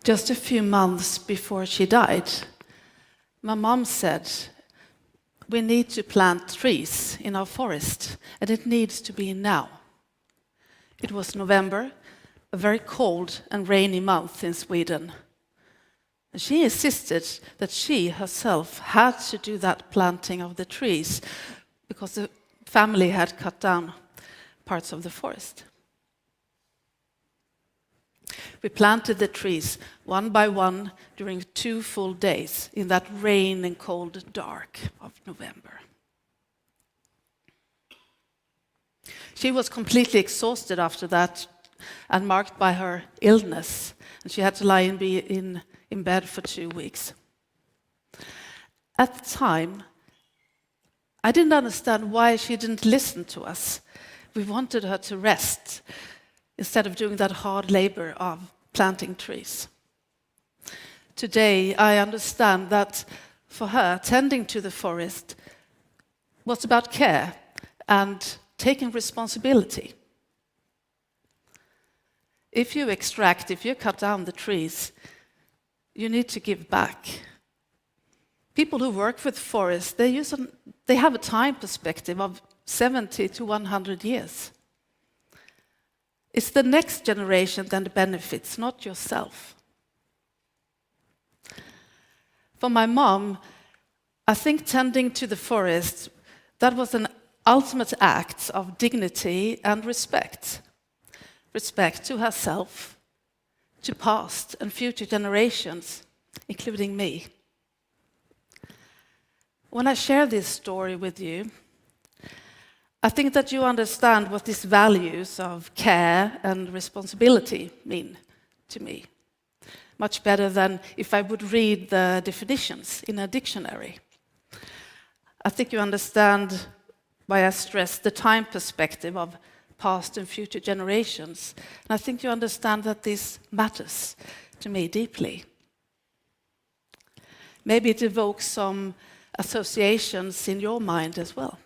Just a few months before she died, my mom said, we need to plant trees in our forest, and it needs to be now. It was November, a very cold and rainy month in Sweden. And she insisted that she herself had to do that planting of the trees because the family had cut down parts of the forest. We planted the trees one by one during 2 full days in that rain and cold dark of November. She was completely exhausted after that and marked by her illness, and she had to lie in bed for 2 weeks. At the time, I didn't understand why she didn't listen to us. We wanted her to rest instead of doing that hard labor of planting trees. Today, I understand that for her, tending to the forest was about care and taking responsibility. If you cut down the trees, you need to give back. People who work with forests, they have a time perspective of 70 to 100 years. It's the next generation that benefits, not yourself. For my mom, I think tending to the forest, that was an ultimate act of dignity and respect. Respect to herself, to past and future generations, including me. When I share this story with you, I think that you understand what these values of care and responsibility mean to me. Much better than if I would read the definitions in a dictionary. I think you understand why I stress the time perspective of past and future generations. And I think you understand that this matters to me deeply. Maybe it evokes some associations in your mind as well.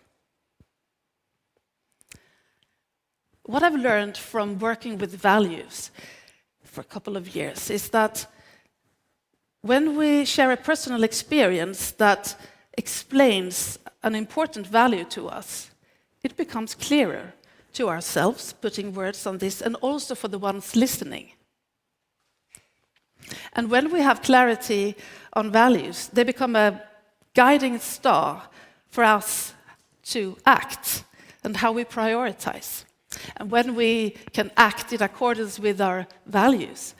What I've learned from working with values for a couple of years is that when we share a personal experience that explains an important value to us, it becomes clearer to ourselves, putting words on this, and also for the ones listening. And when we have clarity on values, they become a guiding star for us to act and how we prioritize. And when we can act in accordance with our values,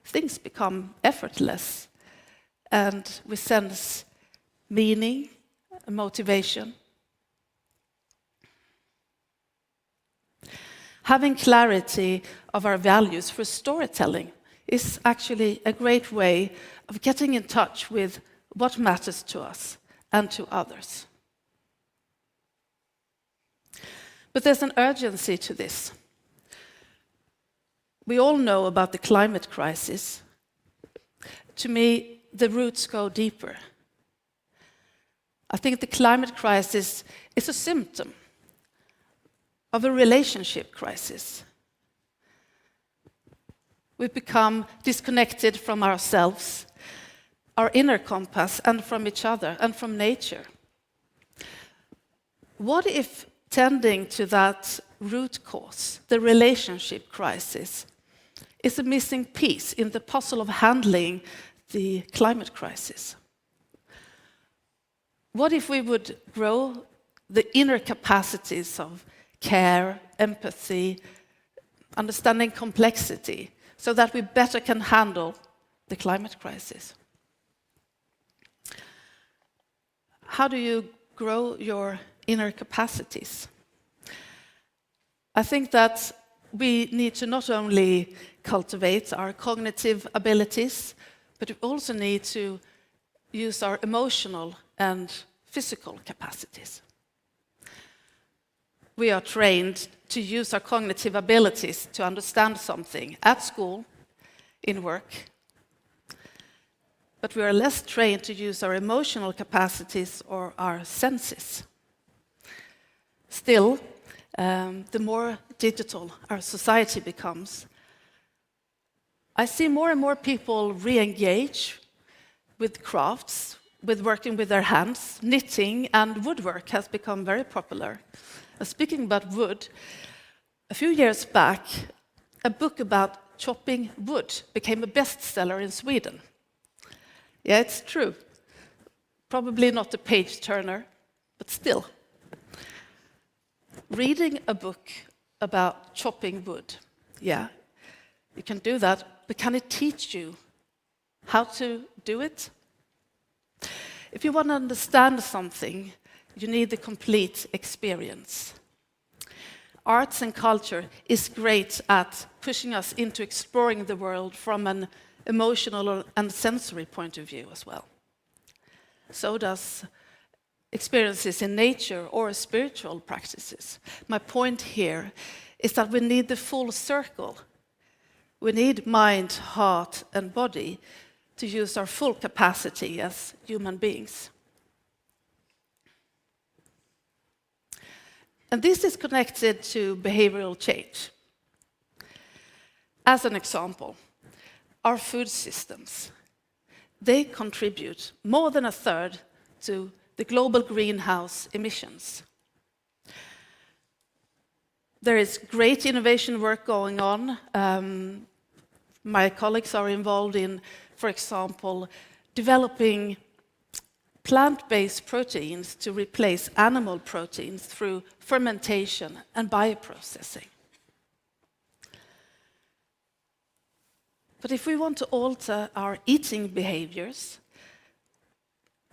things become effortless and we sense meaning, motivation. Having clarity of our values for storytelling is actually a great way of getting in touch with what matters to us and to others. But there's an urgency to this. We all know about the climate crisis. To me, the roots go deeper. I think the climate crisis is a symptom of a relationship crisis. We've become disconnected from ourselves, our inner compass, and from each other, and from nature. What if tending to that root cause, the relationship crisis, is a missing piece in the puzzle of handling the climate crisis? What if we would grow the inner capacities of care, empathy, understanding complexity, so that we better can handle the climate crisis? How do you grow your inner capacities? I think that we need to not only cultivate our cognitive abilities, but we also need to use our emotional and physical capacities. We are trained to use our cognitive abilities to understand something at school, in work, but we are less trained to use our emotional capacities or our senses. Still, the more digital our society becomes, I see more and more people re-engage with crafts, with working with their hands. Knitting and woodwork has become very popular. Speaking about wood, a few years back, a book about chopping wood became a bestseller in Sweden. Yeah, it's true. Probably not a page turner, but still. Reading a book about chopping wood, yeah, you can do that, but can it teach you how to do it? If you want to understand something, you need the complete experience. Arts and culture is great at pushing us into exploring the world from an emotional and sensory point of view as well. So does experiences in nature or spiritual practices. My point here is that we need the full circle. We need mind, heart, and body to use our full capacity as human beings. And this is connected to behavioral change. As an example, our food systems, they contribute more than a third to the global greenhouse emissions. There is great innovation work going on. My colleagues are involved in, for example, developing plant-based proteins to replace animal proteins through fermentation and bioprocessing. But if we want to alter our eating behaviors,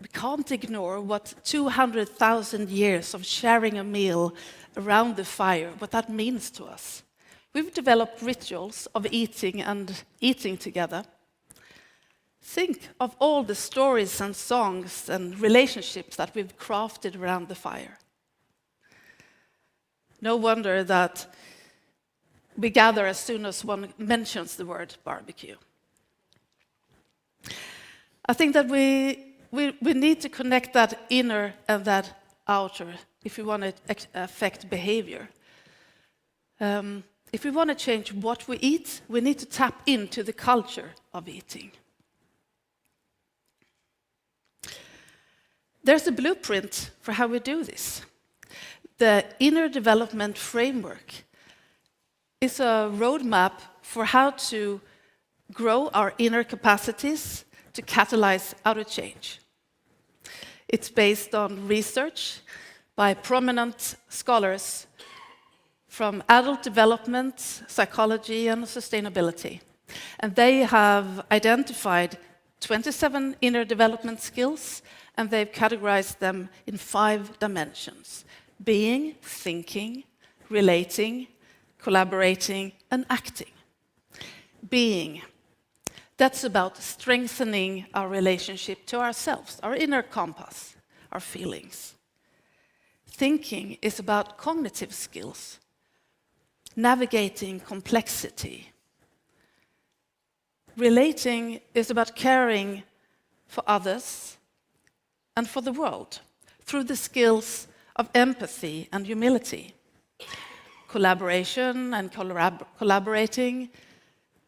we can't ignore what 200,000 years of sharing a meal around the fire, what that means to us. We've developed rituals of eating and eating together. Think of all the stories and songs and relationships that we've crafted around the fire. No wonder that we gather as soon as one mentions the word barbecue. I think that we need to connect that inner and that outer if we want to affect behavior. If we want to change what we eat, we need to tap into the culture of eating. There's a blueprint for how we do this. The Inner Development Framework is a roadmap for how to grow our inner capacities to catalyze outer change. It's based on research by prominent scholars from adult development, psychology, and sustainability. And they have identified 27 inner development skills, and they've categorized them in 5 dimensions: being, thinking, relating, collaborating, and acting. Being, that's about strengthening our relationship to ourselves, our inner compass, our feelings. Thinking is about cognitive skills, navigating complexity. Relating is about caring for others and for the world through the skills of empathy and humility. Collaboration and collaborating,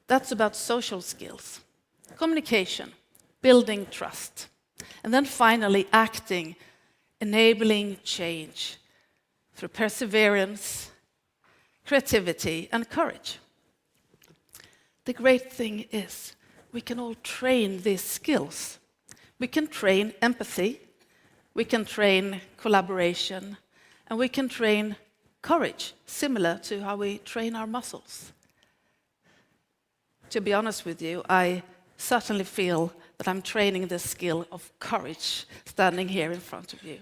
that's about social skills. Communication, building trust. And then finally, acting, enabling change through perseverance, creativity, and courage. The great thing is we can all train these skills. We can train empathy, we can train collaboration, and we can train courage, similar to how we train our muscles. To be honest with you, I certainly feel that I'm training the skill of courage standing here in front of you.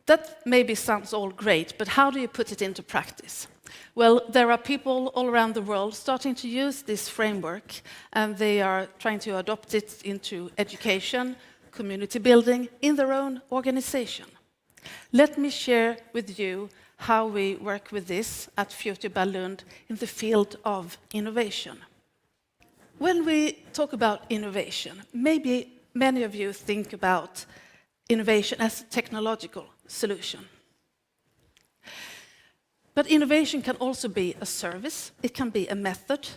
That maybe sounds all great, but how do you put it into practice? Well, there are people all around the world starting to use this framework, and they are trying to adopt it into education, community building, in their own organization. Let me share with you how we work with this at Futaba Lund in the field of innovation. When we talk about innovation, maybe many of you think about innovation as a technological solution. But innovation can also be a service, it can be a method,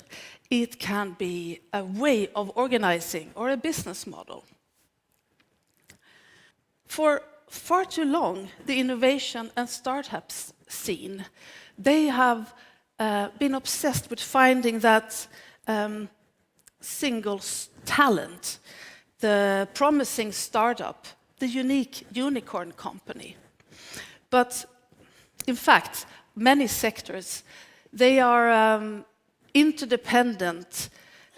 it can be a way of organizing or a business model. For far too long, the innovation and startups scene, they have been obsessed with finding that single talent, the promising startup, the unique unicorn company. But in fact, many sectors, they are interdependent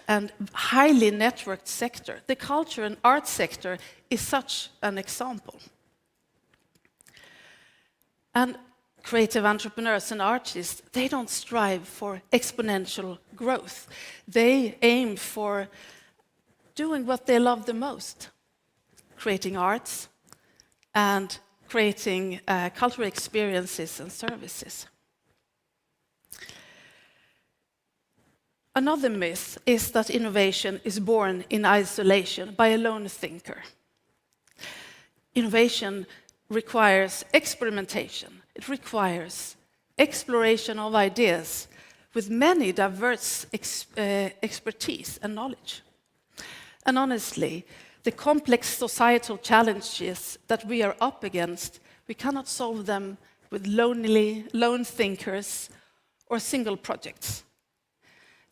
and highly networked sector. The culture and art sector is such an example. And creative entrepreneurs and artists, they don't strive for exponential growth. They aim for doing what they love the most, creating arts and creating cultural experiences and services. Another myth is that innovation is born in isolation by a lone thinker. Innovation requires experimentation. It requires exploration of ideas with many diverse expertise and knowledge. And honestly, the complex societal challenges that we are up against, we cannot solve them with lone thinkers or single projects.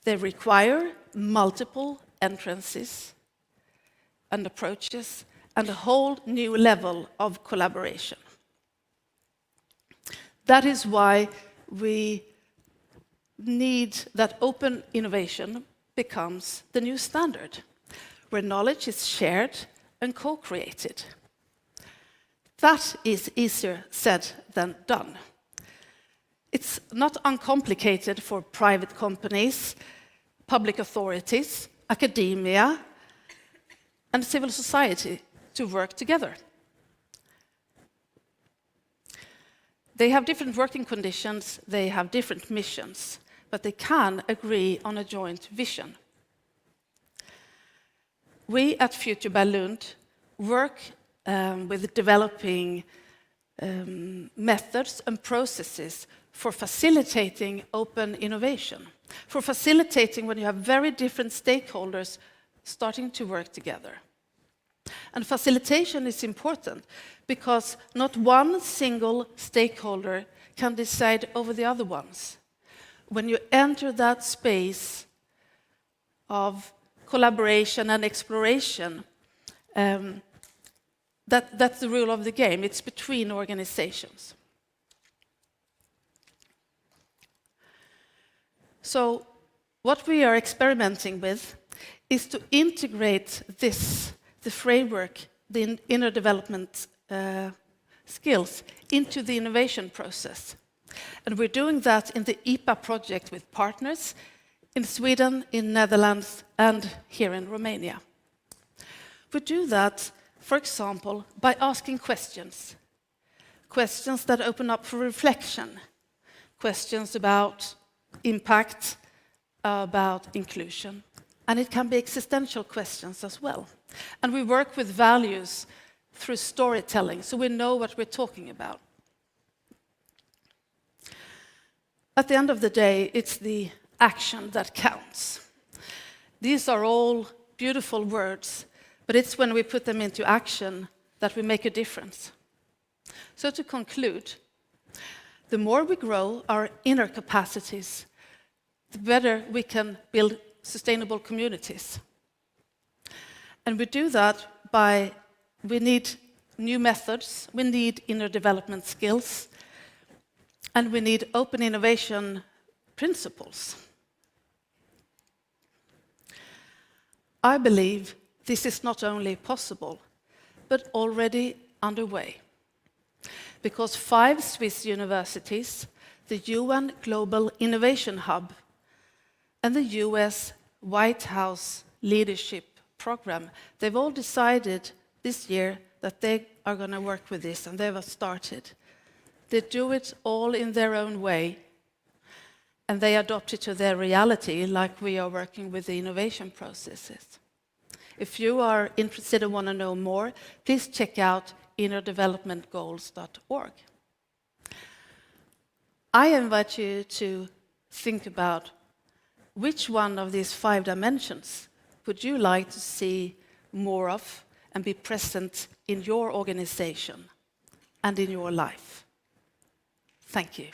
They require multiple entrances and approaches and a whole new level of collaboration. That is why we need that open innovation becomes the new standard, where knowledge is shared and co-created. That is easier said than done. It's not uncomplicated for private companies, public authorities, academia, and civil society to work together. They have different working conditions, they have different missions, but they can agree on a joint vision. We at Future by Lund work with developing methods and processes for facilitating open innovation, for facilitating when you have very different stakeholders starting to work together. And facilitation is important because not one single stakeholder can decide over the other ones. When you enter that space of collaboration and exploration, that's the rule of the game. It's between organizations. So what we are experimenting with is to integrate this, the framework, the inner development skills, into the innovation process. And we're doing that in the IPA project with partners in Sweden, in Netherlands, and here in Romania. We do that, for example, by asking questions. Questions that open up for reflection. Questions about impact, about inclusion. And it can be existential questions as well. And we work with values through storytelling, so we know what we're talking about. At the end of the day, it's the action that counts. These are all beautiful words, but it's when we put them into action that we make a difference. So to conclude, the more we grow our inner capacities, the better we can build sustainable communities. And we do that by, we need new methods, we need inner development skills, and we need open innovation principles. I believe this is not only possible, but already underway. Because 5 Swiss universities, the UN Global Innovation Hub, and the US White House Leadership Program, they've all decided this year that they are going to work with this, and they have started. They do it all in their own way, and they adopt it to their reality, like we are working with the innovation processes. If you are interested and want to know more, please check out innerdevelopmentgoals.org. I invite you to think about which one of these 5 dimensions would you like to see more of and be present in your organization and in your life. Thank you.